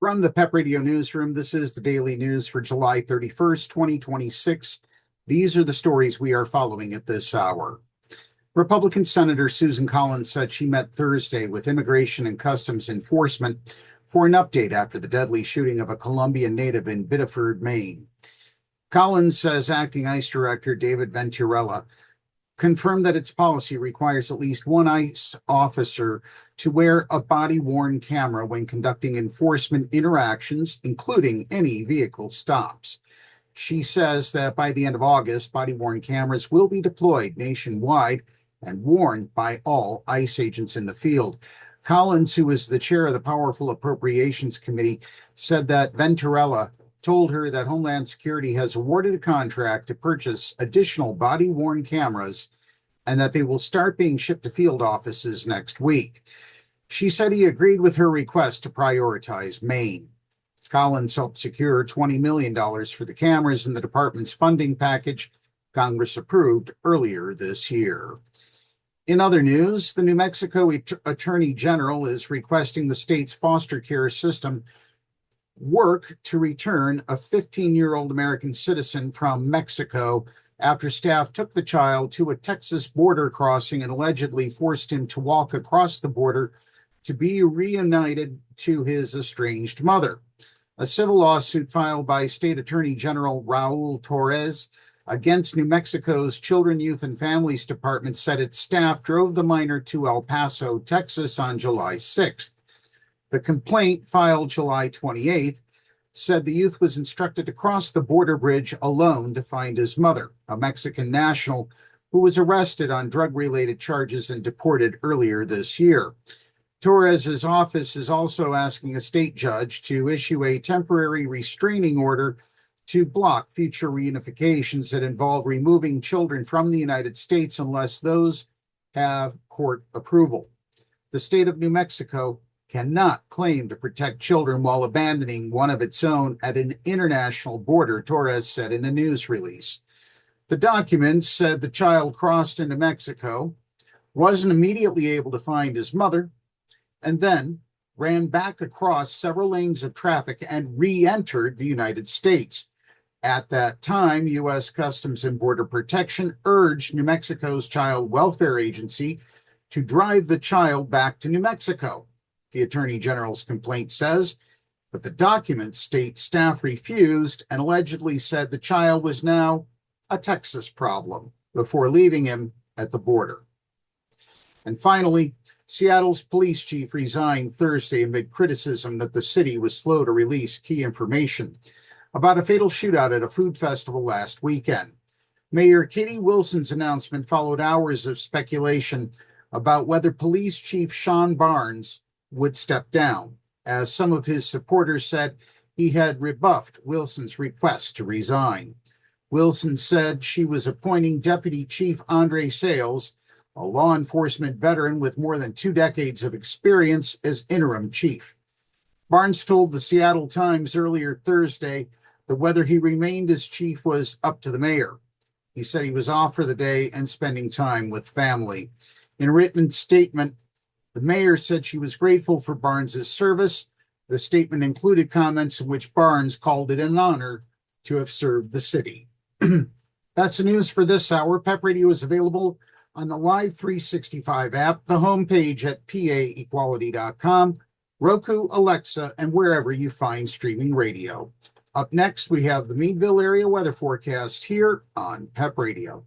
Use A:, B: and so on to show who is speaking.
A: From the PEP Radio Newsroom, this is the daily news for July 31st, 2026. These are the stories we are following at this hour. Republican Senator Susan Collins said she met Thursday with Immigration and Customs Enforcement for an update after the deadly shooting of a Colombian native in Biddeford, Maine. Collins says acting ICE Director David Venturella confirmed that its policy requires at least one ICE officer to wear a body-worn camera when conducting enforcement interactions, including any vehicle stops. She says that by the end of August, body-worn cameras will be deployed nationwide and worn by all ICE agents in the field. Collins, who is the chair of the Powerful Appropriations Committee, said that Venturella told her that Homeland Security has awarded a contract to purchase additional body-worn cameras and that they will start being shipped to field offices next week. She said he agreed with her request to prioritize Maine. Collins helped secure $20 million for the cameras in the department's funding package Congress approved earlier this year. In other news, the New Mexico Attorney General is requesting the state's foster care system work to return a 15-year-old American citizen from Mexico after staff took the child to a Texas border crossing and allegedly forced him to walk across the border to be reunited to his estranged mother. A civil lawsuit filed by State Attorney General Raul Torres against New Mexico's Children, Youth, and Families Department said its staff drove the minor to El Paso, Texas on July 6th. The complaint, filed July 28th, said the youth was instructed to cross the border bridge alone to find his mother, a Mexican national who was arrested on drug-related charges and deported earlier this year. Torres's office is also asking a state judge to issue a temporary restraining order to block future reunifications that involve removing children from the United States unless those have court approval. The state of New Mexico cannot claim to protect children while abandoning one of its own at an international border, Torres said in a news release. The documents said the child crossed into Mexico, wasn't immediately able to find his mother, and then ran back across several lanes of traffic and re-entered the United States. At that time, U.S. Customs and Border Protection urged New Mexico's Child Welfare Agency to drive the child back to New Mexico, the Attorney General's complaint says, but the documents state staff refused and allegedly said the child was now a Texas problem before leaving him at the border. And finally, Seattle's police chief resigned Thursday amid criticism that the city was slow to release key information about a fatal shootout at a food festival last weekend. Mayor Katie Wilson's announcement followed hours of speculation about whether Police Chief Sean Barnes would step down, as some of his supporters said he had rebuffed Wilson's request to resign. Wilson said she was appointing Deputy Chief Andre Sales, a law enforcement veteran with more than 2 decades of experience, as interim chief. Barnes told the Seattle Times earlier Thursday that whether he remained as chief was up to the mayor. He said he was off for the day and spending time with family. In a written statement, the mayor said she was grateful for Barnes's service. The statement included comments in which Barnes called it an honor to have served the city. That's the news for this hour. PEP Radio is available on the Live 365 app, the homepage at paequality.com, Roku, Alexa, and wherever you find streaming radio. Up next, we have the Meadville area weather forecast here on PEP Radio.